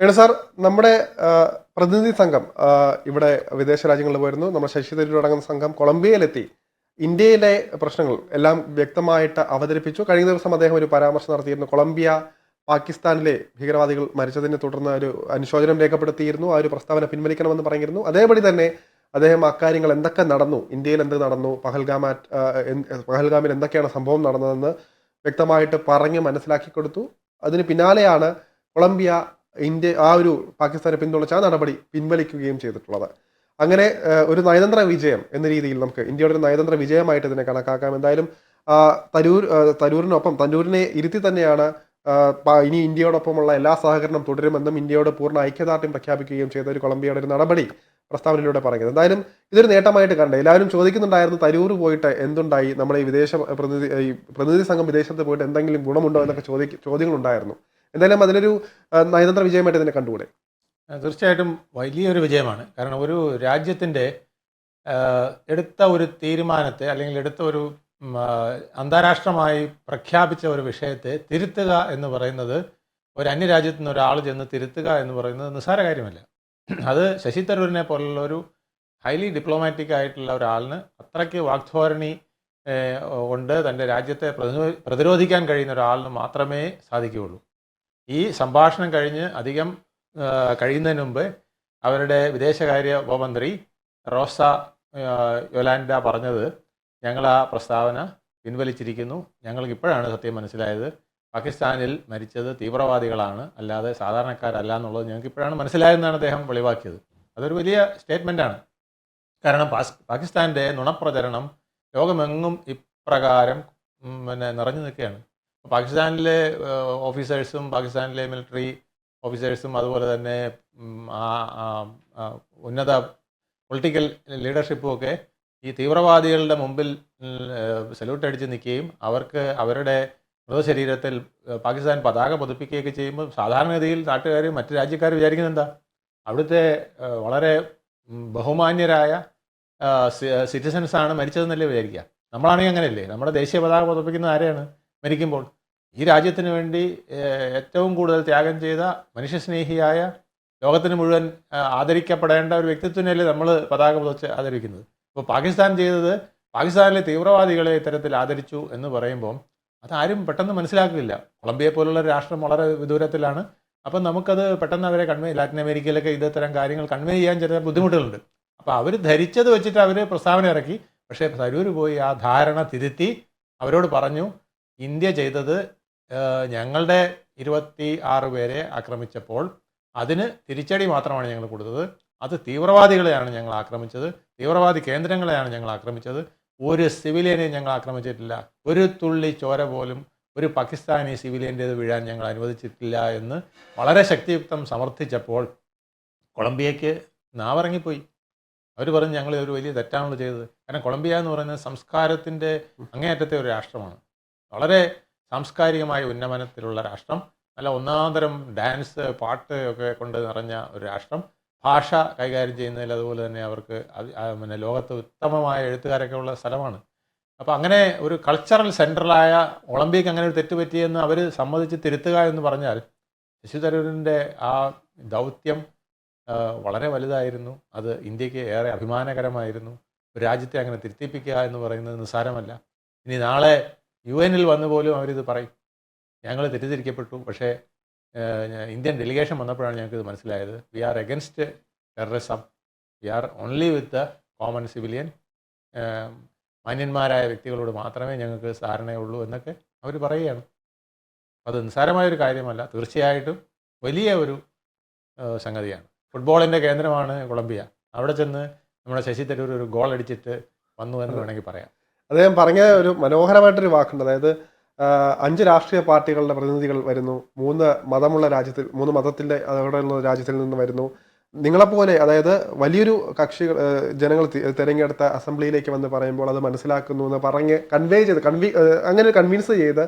Venu sir, നമ്മുടെ പ്രതിനിധി സംഘം ഇവിടെ വിദേശ രാജ്യങ്ങളിൽ പോയിരുന്നു. നമ്മുടെ ശശി തരൂർ അടങ്ങുന്ന സംഘം കൊളംബിയയിലെത്തി ഇന്ത്യയിലെ പ്രശ്നങ്ങൾ എല്ലാം വ്യക്തമായിട്ട് അവതരിപ്പിച്ചു. കഴിഞ്ഞ ദിവസം അദ്ദേഹം ഒരു പരാമർശം നടത്തിയിരുന്നു. കൊളംബിയ പാകിസ്ഥാനിലെ ഭീകരവാദികൾ മരിച്ചതിനെ തുടർന്ന് ഒരു അനുശോചനം രേഖപ്പെടുത്തിയിരുന്നു. ആ ഒരു പ്രസ്താവന പിൻവലിക്കണമെന്ന് പറഞ്ഞിരുന്നു. അതേപടി തന്നെ അദ്ദേഹം അക്കാര്യങ്ങൾ എന്തൊക്കെ നടന്നു, ഇന്ത്യയിൽ എന്ത് നടന്നു, പഹൽഗാമിൽ എന്തൊക്കെയാണ് സംഭവം നടന്നതെന്ന് വ്യക്തമായിട്ട് പറഞ്ഞ് മനസ്സിലാക്കി കൊടുത്തു. അതിന് പിന്നാലെയാണ് കൊളംബിയ ഇന്ത്യ ആ ഒരു പാകിസ്ഥാനെ പിന്തുണച്ച ആ നടപടി പിൻവലിക്കുകയും ചെയ്തിട്ടുള്ളത്. അങ്ങനെ ഒരു നയതന്ത്ര വിജയം എന്ന രീതിയിൽ നമുക്ക് ഇന്ത്യയുടെ ഒരു നയതന്ത്ര വിജയമായിട്ട് ഇതിനെ കണക്കാക്കാം. എന്തായാലും തരൂരിനെ ഇരുത്തി തന്നെയാണ് ഇനി ഇന്ത്യയോടൊപ്പമുള്ള എല്ലാ സഹകരണം തുടരുമെന്നും ഇന്ത്യയോട് പൂർണ്ണ ഐക്യദാർഢ്യം പ്രഖ്യാപിക്കുകയും ചെയ്ത ഒരു കൊളംബിയയുടെ ഒരു നടപടി പ്രസ്താവനയിലൂടെ പറയുന്നത്. എന്തായാലും ഇതൊരു നേട്ടമായിട്ട് കണ്ടേ. എല്ലാവരും ചോദിക്കുന്നുണ്ടായിരുന്നു, തരൂർ പോയിട്ട് എന്തുണ്ടായി, നമ്മുടെ ഈ പ്രതിനിധി സംഘം വിദേശത്ത് പോയിട്ട് എന്തെങ്കിലും ഗുണമുണ്ടോ എന്നൊക്കെ ചോദ്യങ്ങളുണ്ടായിരുന്നു. എന്തായാലും അതിലൊരു നയതന്ത്ര വിജയമായിട്ട് ഇതിനെ കണ്ടുകൂടെ? തീർച്ചയായിട്ടും വലിയൊരു വിജയമാണ്. കാരണം ഒരു രാജ്യത്തിൻ്റെ എടുത്ത ഒരു തീരുമാനത്തെ അല്ലെങ്കിൽ എടുത്ത ഒരു അന്താരാഷ്ട്രമായി പ്രഖ്യാപിച്ച ഒരു വിഷയത്തെ തിരുത്തുക എന്ന് പറയുന്നത്, ഒരു അന്യരാജ്യത്തു നിന്ന് ഒരാൾ ചെന്ന് തിരുത്തുക എന്ന് പറയുന്നത് നിസ്സാര കാര്യമല്ല. അത് ശശി തരൂരിനെ പോലുള്ള ഒരു ഹൈലി ഡിപ്ലോമാറ്റിക് ആയിട്ടുള്ള ഒരാളിന് അത്രയ്ക്ക് വാഗ്ധോരണി കൊണ്ട് തൻ്റെ രാജ്യത്തെ പ്രതിരോധിക്കാൻ കഴിയുന്ന ഒരാളിന് മാത്രമേ സാധിക്കുകയുള്ളൂ. ഈ സംഭാഷണം കഴിഞ്ഞ് അധികം കഴിയുന്നതിന് മുമ്പ് അവരുടെ വിദേശകാര്യ ഉപമന്ത്രി റോസ യൊലാൻഡ പറഞ്ഞത്, ഞങ്ങൾ ആ പ്രസ്താവന പിൻവലിച്ചിരിക്കുന്നു. ഞങ്ങൾക്ക് ഇപ്പോഴാണ് സത്യം മനസ്സിലായത്, പാകിസ്ഥാനിൽ മരിച്ചത് തീവ്രവാദികളാണ്, അല്ലാതെ സാധാരണക്കാരല്ല എന്നുള്ളത് ഞങ്ങൾക്ക് ഇപ്പോഴാണ് മനസ്സിലായതെന്നാണ് അദ്ദേഹം വെളിവാക്കിയത്. അതൊരു വലിയ സ്റ്റേറ്റ്മെൻറ്റാണ്. കാരണം പാകിസ്ഥാൻ്റെ നുണപ്രചരണം ലോകമെങ്ങും ഇപ്രകാരം നിറഞ്ഞു നിൽക്കുകയാണ്. പാകിസ്ഥാനിലെ ഓഫീസേഴ്സും പാകിസ്ഥാനിലെ മിലിറ്ററി ഓഫീസേഴ്സും അതുപോലെ തന്നെ ഉന്നത പൊളിറ്റിക്കൽ ലീഡർഷിപ്പും ഒക്കെ ഈ തീവ്രവാദികളുടെ മുമ്പിൽ സല്യൂട്ട് അടിച്ച് നിൽക്കുകയും അവർക്ക് അവരുടെ മൃതശരീരത്തിൽ പാകിസ്ഥാൻ പതാക പതിപ്പിക്കുകയൊക്കെ ചെയ്യുമ്പോൾ സാധാരണഗതിയിൽ നാട്ടുകാർ, മറ്റ് രാജ്യക്കാർ വിചാരിക്കുന്നത് എന്താ, അവിടുത്തെ വളരെ ബഹുമാന്യരായ സിറ്റിസൺസാണ് മരിച്ചതെന്നല്ലേ വിചാരിക്കുക. നമ്മളാണെങ്കിൽ അങ്ങനെയല്ലേ, നമ്മുടെ ദേശീയ പതാക പതിപ്പിക്കുന്ന ആരെയാണ് മരിക്കുമ്പോൾ? ഈ രാജ്യത്തിന് വേണ്ടി ഏറ്റവും കൂടുതൽ ത്യാഗം ചെയ്ത മനുഷ്യസ്നേഹിയായ, ലോകത്തിന് മുഴുവൻ ആദരിക്കപ്പെടേണ്ട ഒരു വ്യക്തിത്വത്തിനല്ലേ നമ്മൾ പതാക പുതച്ച് ആദരിക്കുന്നത്. ഇപ്പോൾ പാകിസ്ഥാൻ ചെയ്തത്, പാകിസ്ഥാനിലെ തീവ്രവാദികളെ ഇത്തരത്തിൽ ആദരിച്ചു എന്ന് പറയുമ്പോൾ അതാരും പെട്ടെന്ന് മനസ്സിലാക്കില്ല. കൊളംബിയ പോലുള്ള ഒരു രാഷ്ട്രം വളരെ വിദൂരത്തിലാണ്. അപ്പം നമുക്കത് പെട്ടെന്ന് അവരെ ലാറ്റിൻ അമേരിക്കയിലൊക്കെ ഇത്തരം കാര്യങ്ങൾ കൺവേ ചെയ്യാൻ ചില ബുദ്ധിമുട്ടുകളുണ്ട്. അപ്പോൾ അവർ ധരിച്ചത് വെച്ചിട്ട് അവർ പ്രസ്താവന ഇറക്കി. പക്ഷേ തരൂർ പോയി ആ ധാരണ തിരുത്തി അവരോട് പറഞ്ഞു, ഇന്ത്യ ചെയ്തത് ഞങ്ങളുടെ 26 പേരെ ആക്രമിച്ചപ്പോൾ അതിന് തിരിച്ചടി മാത്രമാണ് ഞങ്ങൾ കൊടുത്തത്. അത് തീവ്രവാദികളെയാണ് ഞങ്ങൾ ആക്രമിച്ചത്, തീവ്രവാദി കേന്ദ്രങ്ങളെയാണ് ഞങ്ങൾ ആക്രമിച്ചത്. ഒരു സിവിലിയനെയും ഞങ്ങൾ ആക്രമിച്ചിട്ടില്ല. ഒരു തുള്ളി ചോര പോലും ഒരു പാകിസ്ഥാനി സിവിലിയൻ്റേത് വീഴാൻ ഞങ്ങൾ അനുവദിച്ചിട്ടില്ല എന്ന് വളരെ ശക്തിയുക്തം സമർത്ഥിച്ചപ്പോൾ കൊളംബിയയ്ക്ക് നാവിറങ്ങിപ്പോയി. അവർ പറഞ്ഞു, ഞങ്ങൾ ഒരു വലിയ തെറ്റാണല്ലോ ചെയ്തത്. കാരണം കൊളംബിയ എന്ന് പറയുന്നത് സംസ്കാരത്തിൻ്റെ അങ്ങേയറ്റത്തെ ഒരു രാഷ്ട്രമാണ്. വളരെ സാംസ്കാരികമായ ഉന്നമനത്തിലുള്ള രാഷ്ട്രം, നല്ല ഒന്നാന്തരം ഡാൻസ് പാട്ട് ഒക്കെ കൊണ്ട് നിറഞ്ഞ ഒരു രാഷ്ട്രം. ഭാഷ കൈകാര്യം ചെയ്യുന്നതിൽ അതുപോലെ തന്നെ അവർക്ക് ലോകത്ത് ഉത്തമമായ എഴുത്തുകാരൊക്കെ ഉള്ള സ്ഥലമാണ്. അപ്പോൾ അങ്ങനെ ഒരു കൾച്ചറൽ സെൻട്രലായ ഒളിമ്പിക് അങ്ങനെ ഒരു തെറ്റ് പറ്റിയെന്ന് അവർ സമ്മതിച്ച് തിരുത്തുക എന്ന് പറഞ്ഞാൽ ശശി തരൂരിൻ്റെ ആ ദൗത്യം വളരെ വലുതായിരുന്നു. അത് ഇന്ത്യക്ക് ഏറെ അഭിമാനകരമായിരുന്നു. ഒരു രാജ്യത്തെ അങ്ങനെ തിരുത്തിപ്പിക്കുക എന്ന് പറയുന്നത് നിസ്സാരമല്ല. ഇനി നാളെ UN വന്നു പോലും അവരിത് പറയും, ഞങ്ങൾ തെറ്റിദ്ധരിക്കപ്പെട്ടു, പക്ഷേ ഇന്ത്യൻ ഡെലിഗേഷൻ വന്നപ്പോഴാണ് ഞങ്ങൾക്കിത് മനസ്സിലായത്. We are against terrorism, we are only with the common civilian. മാന്യന്മാരായ വ്യക്തികളോട് മാത്രമേ ഞങ്ങൾക്ക് ധാരണയുള്ളൂ എന്നൊക്കെ അവർ പറയുകയാണ്. അത് നിസ്സാരമായൊരു കാര്യമല്ല, തീർച്ചയായിട്ടും വലിയ ഒരു സംഗതിയാണ്. ഫുട്ബോളിൻ്റെ കേന്ദ്രമാണ് കൊളംബിയ. അവിടെ ചെന്ന് നമ്മുടെ ശശി തരൂർ ഒരു ഗോൾ അടിച്ചിട്ട് വന്നു എന്ന് വേണമെങ്കിൽ പറയാം. അദ്ദേഹം പറഞ്ഞ ഒരു മനോഹരമായിട്ടൊരു വാക്കുണ്ട്. അതായത് 5 രാഷ്ട്രീയ പാർട്ടികളുടെ പ്രതിനിധികൾ വരുന്നു, 3 മതത്തിൻ്റെ അതോടെയുള്ള രാജ്യത്തിൽ നിന്ന് വരുന്നു. നിങ്ങളെപ്പോലെ, അതായത് വലിയൊരു കക്ഷികൾ, ജനങ്ങൾ തിരഞ്ഞെടുത്ത അസംബ്ലിയിലേക്ക് വന്ന് പറയുമ്പോൾ അത് മനസ്സിലാക്കുന്നു എന്ന് പറഞ്ഞ് അങ്ങനെ കൺവിൻസ് ചെയ്ത്,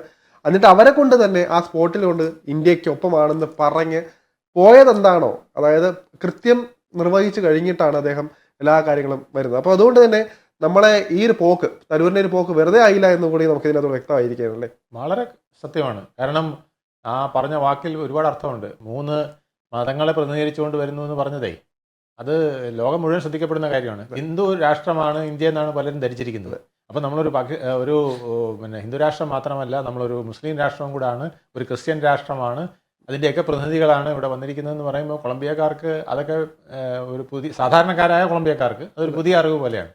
എന്നിട്ട് അവരെ കൊണ്ട് തന്നെ ആ സ്പോട്ടിൽ കൊണ്ട് ഇന്ത്യക്കൊപ്പമാണെന്ന് പറഞ്ഞ് പോയതെന്താണോ, അതായത് കൃത്യം നിർവഹിച്ചു കഴിഞ്ഞിട്ടാണ് അദ്ദേഹം എല്ലാ കാര്യങ്ങളും വരുന്നത്. അപ്പോൾ അതുകൊണ്ട് തന്നെ നമ്മളെ ഈ ഒരു പോക്ക്, തരൂരിൻ്റെ ഒരു പോക്ക് വെറുതെ ആയില്ല എന്ന് കൂടി നമുക്ക് ഇതിനകത്ത് വ്യക്തമായിരിക്കുകയല്ലേ? വളരെ സത്യമാണ്. കാരണം ആ പറഞ്ഞ വാക്കിൽ ഒരുപാട് അർത്ഥമുണ്ട്. 3 മതങ്ങളെ പ്രതിനിധീകരിച്ചുകൊണ്ട് വരുന്നു എന്ന് പറഞ്ഞതേ അത് ലോകം മുഴുവൻ ശ്രദ്ധിക്കപ്പെടുന്ന കാര്യമാണ്. ഹിന്ദു രാഷ്ട്രമാണ് ഇന്ത്യ എന്നാണ് പലരും ധരിച്ചിരിക്കുന്നത്. അപ്പോൾ നമ്മളൊരു ഒരു പിന്നെ ഹിന്ദു രാഷ്ട്രം മാത്രമല്ല, നമ്മളൊരു മുസ്ലിം രാഷ്ട്രവും കൂടാണ്, ഒരു ക്രിസ്ത്യൻ രാഷ്ട്രമാണ്, അതിൻ്റെയൊക്കെ പ്രതിനിധികളാണ് ഇവിടെ വന്നിരിക്കുന്നതെന്ന് പറയുമ്പോൾ കൊളംബിയക്കാർക്ക് അതൊക്കെ ഒരു സാധാരണക്കാരായ കൊളംബിയക്കാർക്ക് അതൊരു പുതിയ അറിവ് പോലെയാണ്.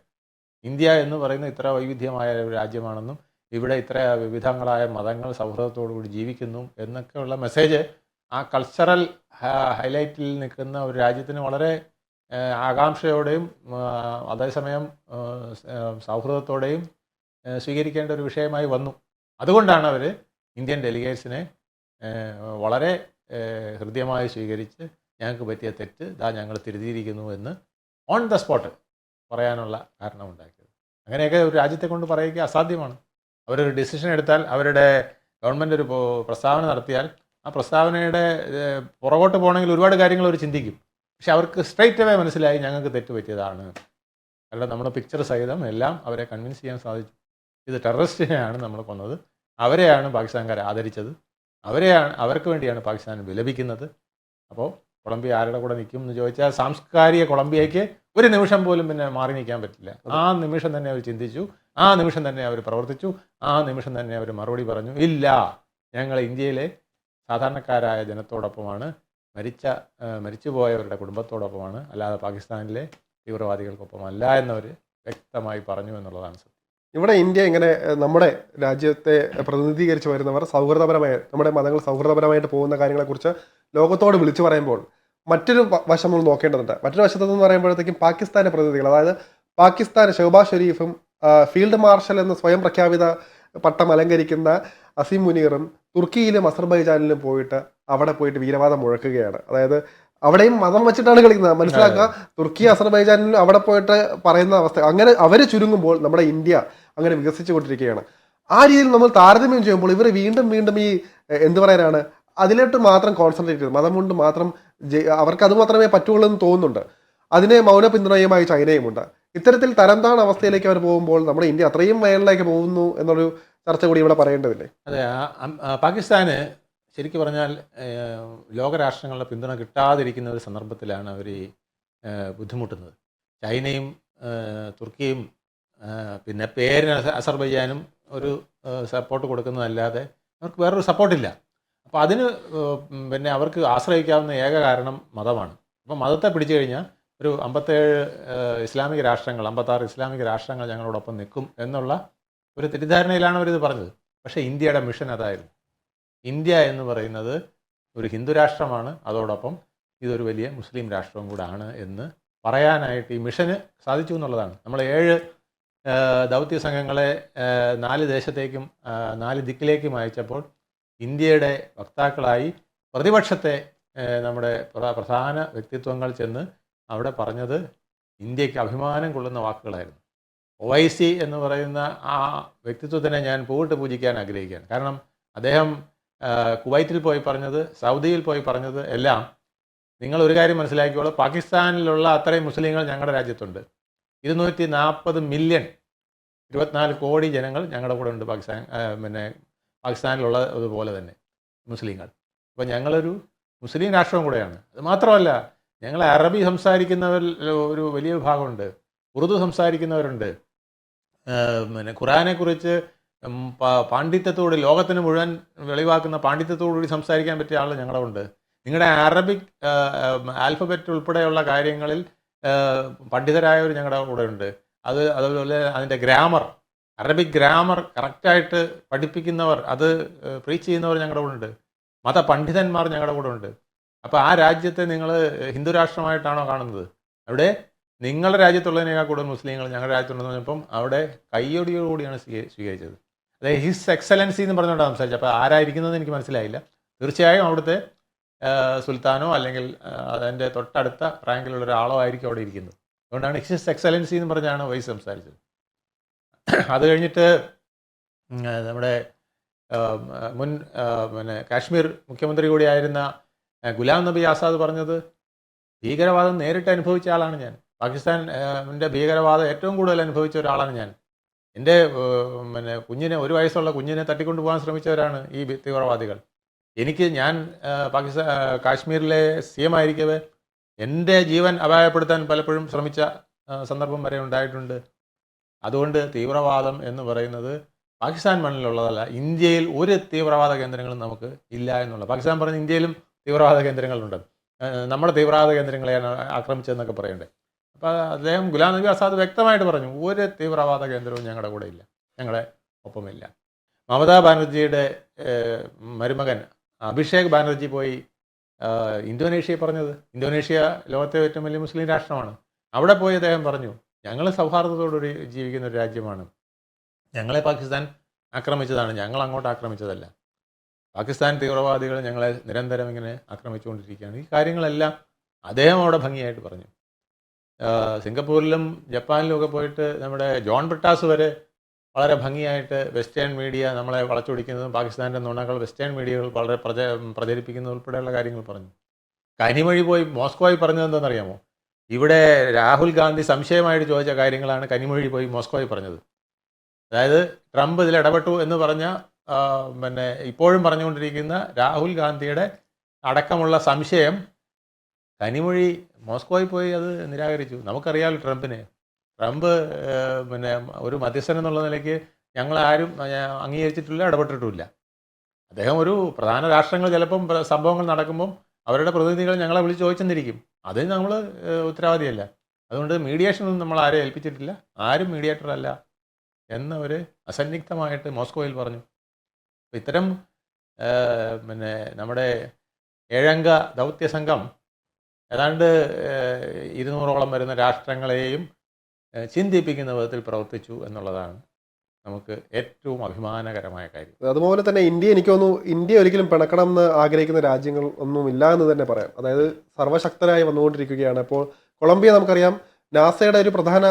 ഇന്ത്യ എന്ന് പറയുന്ന ഇത്ര വൈവിധ്യമായ ഒരു രാജ്യമാണെന്നും ഇവിടെ ഇത്ര വിവിധങ്ങളായ മതങ്ങൾ സൗഹൃദത്തോടുകൂടി ജീവിക്കുന്നു എന്നൊക്കെയുള്ള മെസ്സേജ് ആ കൾച്ചറൽ ഹൈലൈറ്റിൽ നിൽക്കുന്ന ഒരു രാജ്യത്തിന് വളരെ ആകാംക്ഷയോടെയും അതേസമയം സൗഹൃദത്തോടെയും സ്വീകരിക്കേണ്ട ഒരു വിഷയമായി വന്നു. അതുകൊണ്ടാണ് അവർ ഇന്ത്യൻ ഡെലിഗേറ്റ്സിനെ വളരെ ഹൃദ്യമായി സ്വീകരിച്ച് ഞങ്ങൾക്ക് പറ്റിയ തെറ്റ് ഞങ്ങൾ തിരുത്തിയിരിക്കുന്നു എന്ന് ഓൺ ദ സ്പോട്ട് പറയാനുള്ള കാരണമുണ്ടാക്കിയത്. അങ്ങനെയൊക്കെ ഒരു രാജ്യത്തെ കൊണ്ട് പറയുക അസാധ്യമാണ്. അവരൊരു ഡിസിഷൻ എടുത്താൽ, അവരുടെ ഗവൺമെൻറ് ഒരു പ്രസ്താവന നടത്തിയാൽ ആ പ്രസ്താവനയുടെ പുറകോട്ട് പോകണമെങ്കിൽ ഒരുപാട് കാര്യങ്ങൾ അവർ ചിന്തിക്കും. പക്ഷെ അവർക്ക് സ്ട്രൈറ്റ് അവേ മനസ്സിലായി ഞങ്ങൾക്ക് തെറ്റ് പറ്റിയതാണ്. കാരണം നമ്മുടെ പിക്ചർ സഹിതം എല്ലാം അവരെ കൺവിൻസ് ചെയ്യാൻ സാധിച്ചു. ഇത് ടെററിസ്റ്റിനെയാണ് നമ്മൾ കൊന്നത്, അവരെയാണ് പാകിസ്ഥാൻകാർ ആദരിച്ചത്, അവർക്ക് വേണ്ടിയാണ് പാകിസ്ഥാൻ വിലപിക്കുന്നത്. അപ്പോൾ കൊളംബിയ ആരുടെ കൂടെ നിൽക്കും എന്ന് ചോദിച്ചാൽ സാംസ്കാരിക കൊളംബിയയ്ക്ക് ഒരു നിമിഷം പോലും പിന്നെ മാറി നിൽക്കാൻ പറ്റില്ല. ആ നിമിഷം തന്നെ അവർ ചിന്തിച്ചു, ആ നിമിഷം തന്നെ അവർ പ്രവർത്തിച്ചു, ആ നിമിഷം തന്നെ അവർ മറുപടി പറഞ്ഞു, ഇല്ല, ഞങ്ങൾ ഇന്ത്യയിലെ സാധാരണക്കാരായ ജനത്തോടൊപ്പമാണ്, മരിച്ചുപോയവരുടെ കുടുംബത്തോടൊപ്പമാണ്, അല്ലാതെ പാകിസ്ഥാനിലെ തീവ്രവാദികൾക്കൊപ്പമല്ല എന്നവർ വ്യക്തമായി പറഞ്ഞു എന്നുള്ളതാണ് സത്യം. ഇവിടെ ഇന്ത്യ ഇങ്ങനെ നമ്മുടെ രാജ്യത്തെ പ്രതിനിധീകരിച്ച് വരുന്നവർ സൗഹൃദപരമായി നമ്മുടെ മതങ്ങൾ സൗഹൃദപരമായിട്ട് പോകുന്ന കാര്യങ്ങളെക്കുറിച്ച് ലോകത്തോട് വിളിച്ചു പറയുമ്പോൾ മറ്റൊരു വശം നമ്മൾ നോക്കേണ്ടതുണ്ട്. മറ്റൊരു വശത്തെന്ന് പറയുമ്പോഴത്തേക്കും പാകിസ്ഥാന്റെ പ്രതിനിധികൾ, അതായത് പാകിസ്ഥാൻ ഷഹബാസ് ഷെരീഫും ഫീൽഡ് മാർഷൽ എന്ന സ്വയം പ്രഖ്യാപിത പട്ടം അലങ്കരിക്കുന്ന അസീം മുനീറും തുർക്കിയിലും അസർബൈജാനിലും പോയിട്ട് അവിടെ പോയിട്ട് വീരവാദം മുഴക്കുകയാണ്. അതായത് അവിടെയും മതം വെച്ചിട്ടാണ് കളിക്കുന്നത്, മനസ്സിലാക്കുക. തുർക്കി അസർബൈജാനിലും അവിടെ പോയിട്ട് പറയുന്ന അവസ്ഥ, അങ്ങനെ അവർ ചുരുങ്ങുമ്പോൾ നമ്മുടെ ഇന്ത്യ അങ്ങനെ വികസിച്ചു കൊണ്ടിരിക്കുകയാണ്. ആ രീതിയിൽ നമ്മൾ താരതമ്യം ചെയ്യുമ്പോൾ ഇവർ വീണ്ടും വീണ്ടും ഈ എന്ത് പറയാനാണ് അതിലോട്ട് മാത്രം കോൺസെൻട്രേറ്റ് ചെയ്ത് മതം കൊണ്ട് മാത്രം അവർക്ക് അത് മാത്രമേ പറ്റുള്ളൂ എന്ന് തോന്നുന്നുണ്ട്. അതിനെ മൗന പിന്തുണയുമായി ചൈനയുമുണ്ട്. ഇത്തരത്തിൽ തരംതാണ അവസ്ഥയിലേക്ക് അവർ പോകുമ്പോൾ നമ്മുടെ ഇന്ത്യ അത്രയും മേളിലേക്ക് പോകുന്നു എന്നൊരു ചർച്ച കൂടി ഇവിടെ പറയേണ്ടതില്ലേ? അതെ, പാകിസ്ഥാന് ശരിക്കും പറഞ്ഞാൽ ലോകരാഷ്ട്രങ്ങളുടെ പിന്തുണ കിട്ടാതിരിക്കുന്ന ഒരു സന്ദർഭത്തിലാണ് അവർ ബുദ്ധിമുട്ടുന്നത്. ചൈനയും തുർക്കിയും പിന്നെ പേരിന് അസർബൈജാനും ഒരു സപ്പോർട്ട് കൊടുക്കുന്നതല്ലാതെ അവർക്ക് വേറൊരു സപ്പോർട്ടില്ല. അപ്പോൾ അതിന് പിന്നെ അവർക്ക് ആശ്രയിക്കാവുന്ന ഏക കാരണം മതമാണ്. അപ്പോൾ മതത്തെ പിടിച്ചു കഴിഞ്ഞാൽ ഒരു 57 ഇസ്ലാമിക രാഷ്ട്രങ്ങൾ, 56 ഇസ്ലാമിക രാഷ്ട്രങ്ങൾ ഞങ്ങളോടൊപ്പം നിൽക്കും എന്നുള്ള ഒരു തെറ്റിദ്ധാരണയിലാണ് അവരിത് പറഞ്ഞത്. പക്ഷേ ഇന്ത്യയുടെ മിഷൻ അതായിരുന്നു. ഇന്ത്യ എന്ന് പറയുന്നത് ഒരു ഹിന്ദു രാഷ്ട്രമാണ്, അതോടൊപ്പം ഇതൊരു വലിയ മുസ്ലിം രാഷ്ട്രവും കൂടാണ് എന്ന് പറയാനായിട്ട് ഈ മിഷന് സാധിച്ചു എന്നുള്ളതാണ്. നമ്മൾ 7 ദൗത്യ സംഘങ്ങളെ 4 ദേശത്തേക്കും 4 ദിക്കിലേക്കും അയച്ചപ്പോൾ ഇന്ത്യയുടെ വക്താക്കളായി പ്രതിപക്ഷത്തെ നമ്മുടെ പ്രധാന വ്യക്തിത്വങ്ങൾ ചെന്ന് അവിടെ പറഞ്ഞത് ഇന്ത്യക്ക് അഭിമാനം കൊള്ളുന്ന വാക്കുകളായിരുന്നു. OIC എന്ന് പറയുന്ന ആ വ്യക്തിത്വത്തിനെ ഞാൻ പൂവിട്ട് പൂജിക്കാൻ ആഗ്രഹിക്കുകയാണ്. കാരണം അദ്ദേഹം കുവൈറ്റിൽ പോയി പറഞ്ഞത്, സൗദിയിൽ പോയി പറഞ്ഞത് എല്ലാം നിങ്ങൾ ഒരു കാര്യം മനസ്സിലാക്കിയോളൂ, പാകിസ്ഥാനിലുള്ള അത്രയും മുസ്ലിങ്ങൾ ഞങ്ങളുടെ രാജ്യത്തുണ്ട്. 240 മില്യൺ 24 കോടി ജനങ്ങൾ ഞങ്ങളുടെ കൂടെ ഉണ്ട്. പാകിസ്ഥാനിലുള്ള അതുപോലെ തന്നെ മുസ്ലിങ്ങൾ. അപ്പോൾ ഞങ്ങളൊരു മുസ്ലിം രാഷ്ട്രവും കൂടെയാണ്. അത് മാത്രമല്ല, ഞങ്ങൾ അറബി സംസാരിക്കുന്നവർ ഒരു വലിയ വിഭാഗമുണ്ട്, ഉറുദു സംസാരിക്കുന്നവരുണ്ട്, ഖുറാനെക്കുറിച്ച് പാണ്ഡിത്യത്തോട് ലോകത്തിന് മുഴുവൻ വെളിവാക്കുന്ന പാണ്ഡിത്യത്തോടുകൂടി സംസാരിക്കാൻ പറ്റിയ ആൾ ഞങ്ങളുടെ ഉണ്ട്. നിങ്ങളുടെ അറബിക് ആൽഫബറ്റ് ഉൾപ്പെടെയുള്ള കാര്യങ്ങളിൽ പണ്ഡിതരായവർ ഞങ്ങളുടെ കൂടെ ഉണ്ട്. അതുപോലെ അതിൻ്റെ ഗ്രാമർ, അറബിക് ഗ്രാമർ കറക്റ്റായിട്ട് പഠിപ്പിക്കുന്നവർ, അത് പ്രീച്ച് ചെയ്യുന്നവർ ഞങ്ങളുടെ കൂടെ ഉണ്ട്. മതപണ്ഡിതന്മാർ ഞങ്ങളുടെ കൂടെ ഉണ്ട്. അപ്പോൾ ആ രാജ്യത്തെ നിങ്ങൾ ഹിന്ദു രാഷ്ട്രമായിട്ടാണോ കാണുന്നത്? അവിടെ നിങ്ങളുടെ രാജ്യത്തുള്ളതിനേക്കാൾ കൂടുതൽ മുസ്ലിങ്ങൾ ഞങ്ങളുടെ രാജ്യത്തുണ്ടെന്ന് പറഞ്ഞപ്പം അവിടെ കയ്യൊടിയോടുകൂടിയാണ് സ്വീകരിച്ചത്. അതായത് ഹിസ് എക്സലൻസി എന്ന് പറഞ്ഞുകൊണ്ടാണ് സംസാരിച്ചത്. അപ്പോൾ ആരായിരിക്കുന്നത് എനിക്ക് മനസ്സിലായില്ല. തീർച്ചയായും അവിടുത്തെ സുൽത്താനോ അല്ലെങ്കിൽ അതിൻ്റെ തൊട്ടടുത്ത റാങ്കിലുള്ള ഒരാളോ ആയിരിക്കും അവിടെ ഇരിക്കുന്നത്. അതുകൊണ്ടാണ് ഹിസ് എക്സലൻസി എന്ന് പറഞ്ഞാണ് വൈസ് സംസാരിച്ചത്. അത് കഴിഞ്ഞിട്ട് നമ്മുടെ മുൻ കാശ്മീർ മുഖ്യമന്ത്രി കൂടിയായിരുന്ന ഗുലാം നബി ആസാദ് പറഞ്ഞത്, ഭീകരവാദം നേരിട്ട് അനുഭവിച്ച ആളാണ് ഞാൻ. പാകിസ്ഥാൻ്റെ ഭീകരവാദം ഏറ്റവും കൂടുതൽ അനുഭവിച്ച ഒരാളാണ് ഞാൻ. എൻ്റെ കുഞ്ഞിനെ, 1 വയസ്സുള്ള കുഞ്ഞിനെ തട്ടിക്കൊണ്ടു പോകാൻ ശ്രമിച്ചവരാണ് ഈ തീവ്രവാദികൾ. ഞാൻ കാശ്മീരിലെ CM ആയിരിക്കവേ എൻ്റെ ജീവൻ അപായപ്പെടുത്താൻ പലപ്പോഴും ശ്രമിച്ച സന്ദർഭം വരെ ഉണ്ടായിട്ടുണ്ട്. അതുകൊണ്ട് തീവ്രവാദം എന്ന് പറയുന്നത് പാകിസ്ഥാൻ മണ്ണിലുള്ളതല്ല. ഇന്ത്യയിൽ ഒരു തീവ്രവാദ കേന്ദ്രങ്ങളും നമുക്ക് ഇല്ല എന്നുള്ള. പാകിസ്ഥാൻ പറഞ്ഞ ഇന്ത്യയിലും തീവ്രവാദ കേന്ദ്രങ്ങളുണ്ട്, നമ്മുടെ തീവ്രവാദ കേന്ദ്രങ്ങളെയാണ് ആക്രമിച്ചതെന്നൊക്കെ പറയണ്ടേ. അപ്പോൾ അദ്ദേഹം ഗുലാം നബി ആസാദ് വ്യക്തമായിട്ട് പറഞ്ഞു, ഒരു തീവ്രവാദ കേന്ദ്രവും ഞങ്ങളുടെ കൂടെ ഇല്ല, ഞങ്ങളുടെ ഒപ്പമില്ല. മമതാ ബാനർജിയുടെ മരുമകൻ അഭിഷേക് ബാനർജി പോയി ഇന്തോനേഷ്യയെ പറഞ്ഞത്. ഇന്തോനേഷ്യ ലോകത്തെ ഏറ്റവും വലിയ മുസ്ലിം രാഷ്ട്രമാണ്. അവിടെ പോയി അദ്ദേഹം പറഞ്ഞു, ഞങ്ങൾ സൗഹാർദ്ദത്തോടുകൂടി ജീവിക്കുന്ന ഒരു രാജ്യമാണ്, ഞങ്ങളെ പാകിസ്ഥാൻ ആക്രമിച്ചതാണ്, ഞങ്ങൾ അങ്ങോട്ട് ആക്രമിച്ചതല്ല. പാകിസ്ഥാൻ തീവ്രവാദികൾ ഞങ്ങളെ നിരന്തരം ഇങ്ങനെ ആക്രമിച്ചുകൊണ്ടിരിക്കുകയാണ്. ഈ കാര്യങ്ങളെല്ലാം അദ്ദേഹം അവിടെ ഭംഗിയായിട്ട് പറഞ്ഞു. സിംഗപ്പൂരിലും ജപ്പാനിലും ഒക്കെ പോയിട്ട് നമ്മുടെ ജോൺ ബ്രിട്ടാസ് വരെ വളരെ ഭംഗിയായിട്ട് വെസ്റ്റേൺ മീഡിയ നമ്മളെ വളച്ചൊടിക്കുന്നതും പാകിസ്ഥാൻ്റെ നുണകൾ വെസ്റ്റേൺ മീഡിയകൾ വളരെ പ്രചരിപ്പിക്കുന്നത് ഉൾപ്പെടെയുള്ള കാര്യങ്ങൾ പറഞ്ഞു. കനിമൊഴി പോയി മോസ്കോയിൽ പറഞ്ഞത് എന്താണെന്നറിയാമോ? ഇവിടെ രാഹുൽ ഗാന്ധി സംശയമായിട്ട് ചോദിച്ച കാര്യങ്ങളാണ് കനിമൊഴി പോയി മോസ്കോയിൽ പറഞ്ഞത്. അതായത് ട്രംപ് ഇതിൽ ഇടപെട്ടു എന്ന് പറഞ്ഞ ഇപ്പോഴും പറഞ്ഞുകൊണ്ടിരിക്കുന്ന രാഹുൽ ഗാന്ധിയുടെ അടക്കമുള്ള സംശയം കനിമൊഴി മോസ്കോയിൽ പോയി അത് നിരാകരിച്ചു. നമുക്കറിയാമല്ലോ ട്രംപ് ഒരു മധ്യസ്ഥൻ എന്നുള്ള നിലയ്ക്ക് ഞങ്ങളാരും അംഗീകരിച്ചിട്ടില്ല, ഇടപെട്ടിട്ടുമില്ല. അദ്ദേഹം ഒരു പ്രധാന രാഷ്ട്രങ്ങൾ ചിലപ്പം സംഭവങ്ങൾ നടക്കുമ്പം അവരുടെ പ്രതിനിധികൾ ഞങ്ങളെ വിളിച്ച് ചോദിച്ചെന്നിരിക്കും, അതിന് നമ്മൾ ഉത്തരവാദിയല്ല. അതുകൊണ്ട് മീഡിയേഷനൊന്നും നമ്മൾ ആരെയും ഏൽപ്പിച്ചിട്ടില്ല, ആരും മീഡിയേറ്റർ അല്ല എന്നവർ അസന്നിഗ്ധമായിട്ട് മോസ്കോയിൽ പറഞ്ഞു. അപ്പോൾ ഇത്തരം നമ്മുടെ 7-അംഗ ദൗത്യ സംഘം ഏതാണ്ട് 200ഓളം വരുന്ന രാഷ്ട്രങ്ങളെയും ചിന്തിപ്പിക്കുന്ന വിധത്തിൽ പ്രവർത്തിച്ചു എന്നുള്ളതാണ് നമുക്ക് ഏറ്റവും അഭിമാനകരമായ കാര്യം. അതുപോലെ തന്നെ എനിക്ക് തോന്നുന്നു ഇന്ത്യ ഒരിക്കലും പിണക്കണം എന്ന് ആഗ്രഹിക്കുന്ന രാജ്യങ്ങൾ ഒന്നും ഇല്ല എന്ന് തന്നെ പറയാം. അതായത് സർവശക്തരായി വന്നുകൊണ്ടിരിക്കുകയാണ്. അപ്പോൾ കൊളംബിയ നമുക്കറിയാം നാസയുടെ ഒരു പ്രധാന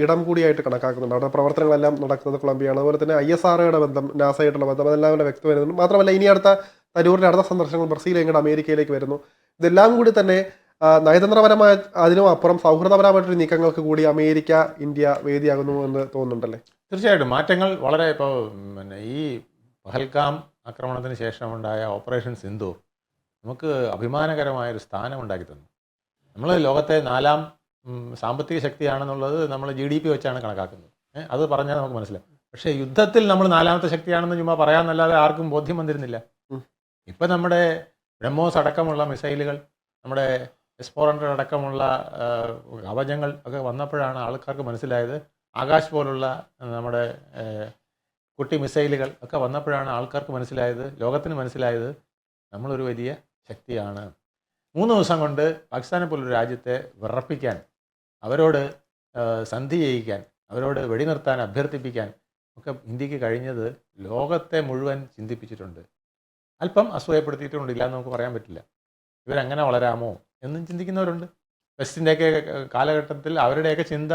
ഇടം കൂടിയായിട്ട് കണക്കാക്കുന്നുണ്ട്. അവിടെ പ്രവർത്തനങ്ങളെല്ലാം നടക്കുന്നത് കൊളംബിയാണ്. അതുപോലെ തന്നെ ISROയുടെ ബന്ധം, നാസയായിട്ടുള്ള ബന്ധം, അതെല്ലാം കൂടെ വ്യക്തം വരുന്നുണ്ട്. മാത്രമല്ല ഇനി തരൂരിൻ്റെ അടുത്ത സന്ദർശനങ്ങൾ ബ്രസീൽ അമേരിക്കയിലേക്ക് വരുന്നു. ഇതെല്ലാം കൂടി തന്നെ നയതന്ത്രപരമായ അതിനും അപ്പുറം സൗഹൃദപരമായിട്ടൊരു നീക്കങ്ങൾക്ക് കൂടി അമേരിക്ക ഇന്ത്യ വേദിയാകുന്നു എന്ന് തോന്നുന്നുണ്ടല്ലേ? തീർച്ചയായിട്ടും മാറ്റങ്ങൾ വളരെ ഇപ്പോൾ ഈ പഹൽഗാം ആക്രമണത്തിന് ശേഷമുണ്ടായ ഓപ്പറേഷൻ സിന്ദൂർ നമുക്ക് അഭിമാനകരമായൊരു സ്ഥാനം ഉണ്ടാക്കി തന്നു. നമ്മൾ ലോകത്തെ 4ാം സാമ്പത്തിക ശക്തിയാണെന്നുള്ളത് നമ്മൾ GDP വെച്ചാണ് കണക്കാക്കുന്നത്. അത് പറഞ്ഞാൽ നമുക്ക് മനസ്സിലാവും. പക്ഷേ യുദ്ധത്തിൽ നമ്മൾ 4ാമത്തെ ശക്തിയാണെന്ന് ചുമ്മാ പറയാമെന്നല്ലാതെ ആർക്കും ബോധ്യം വന്നിരുന്നില്ല. ഇപ്പം നമ്മുടെ ബ്രഹ്മോസ് അടക്കമുള്ള മിസൈലുകൾ, നമ്മുടെ S-400 അടക്കമുള്ള കവചങ്ങൾ ഒക്കെ വന്നപ്പോഴാണ് ആൾക്കാർക്ക് മനസ്സിലായത്, ആകാശ് പോലുള്ള നമ്മുടെ കുട്ടി മിസൈലുകൾ ഒക്കെ വന്നപ്പോഴാണ് ആൾക്കാർക്ക് മനസ്സിലായത്, ലോകത്തിന് മനസ്സിലായത് നമ്മളൊരു വലിയ ശക്തിയാണ്. 3 ദിവസം കൊണ്ട് പാകിസ്ഥാനെ പോലൊരു രാജ്യത്തെ വിറപ്പിക്കാൻ, അവരോട് സന്ധി ചെയ്യിക്കാൻ, അവരോട് വെടിനിർത്താൻ അഭ്യർത്ഥിപ്പിക്കാൻ ഒക്കെ ഇന്ത്യക്ക് കഴിഞ്ഞത് ലോകത്തെ മുഴുവൻ ചിന്തിപ്പിച്ചിട്ടുണ്ട്. അല്പം അസൂയപ്പെടുത്തിയിട്ടുണ്ടില്ല എന്ന് നമുക്ക് പറയാൻ പറ്റില്ല. ഇവരങ്ങനെ വളരാമോ എന്നും ചിന്തിക്കുന്നവരുണ്ട്. വെസ്റ്റിൻ്റെയൊക്കെ കാലഘട്ടത്തിൽ അവരുടെയൊക്കെ ചിന്ത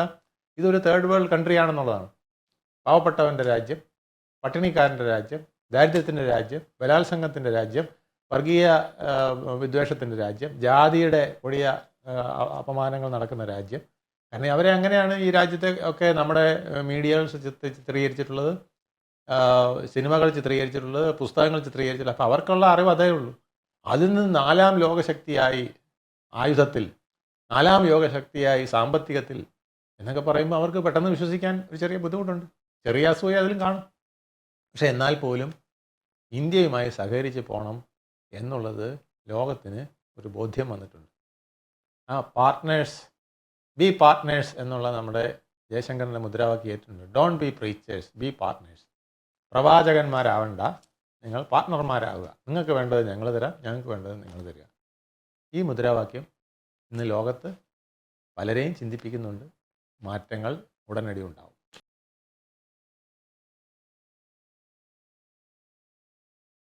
ഇതൊരു തേർഡ് വേൾഡ് കൺട്രി ആണെന്നുള്ളതാണ്. പാവപ്പെട്ടവൻ്റെ രാജ്യം, പട്ടിണിക്കാരൻ്റെ രാജ്യം, ദാരിദ്ര്യത്തിൻ്റെ രാജ്യം, ബലാത്സംഗത്തിൻ്റെ രാജ്യം, വർഗീയ വിദ്വേഷത്തിൻ്റെ രാജ്യം, ജാതിയുടെ കൊടിയ അപമാനങ്ങൾ നടക്കുന്ന രാജ്യം. കാരണം അവരെ അങ്ങനെയാണ് ഈ രാജ്യത്തെ ഒക്കെ നമ്മുടെ മീഡിയകൾ ചിത്രീകരിച്ചിട്ടുള്ളത്, സിനിമകൾ ചിത്രീകരിച്ചിട്ടുള്ളത്, പുസ്തകങ്ങൾ ചിത്രീകരിച്ചിട്ടുള്ളത്. അപ്പോൾ അവർക്കുള്ള അറിവ് അതേ ഉള്ളൂ. അതിൽ നിന്ന് 4ാം ലോകശക്തിയായി ആയുധത്തിൽ, 4ാം ലോകശക്തിയായി സാമ്പത്തികത്തിൽ എന്നൊക്കെ പറയുമ്പോൾ അവർക്ക് പെട്ടെന്ന് വിശ്വസിക്കാൻ ഒരു ചെറിയ ബുദ്ധിമുട്ടുണ്ട്, ചെറിയ അസൂയ അതിലും കാണും. പക്ഷെ എന്നാൽ പോലും ഇന്ത്യയുമായി സഹകരിച്ച് പോകണം എന്നുള്ളത് ലോകത്തിന് ഒരു ബോധ്യം വന്നിട്ടുണ്ട്. ആ ബി പാർട്ട്നേഴ്സ് എന്നുള്ള നമ്മുടെ ജയശങ്കറിൻ്റെ മുദ്രാവാക്യം ഏറ്റിട്ടുണ്ട്. Don't be preachers, be partners. പ്രവാചകന്മാരാവണ്ട, നിങ്ങൾ പാർട്ട്ണർമാരാവുക. നിങ്ങൾക്ക് വേണ്ടത് ഞങ്ങൾ തരാം, ഞങ്ങൾക്ക് വേണ്ടത് നിങ്ങൾ തരിക. ഈ മുദ്രാവാക്യം ഇന്ന് ലോകത്ത് പലരെയും ചിന്തിപ്പിക്കുന്നുണ്ട്. മാറ്റങ്ങൾ ഉടനടി ഉണ്ടാവും.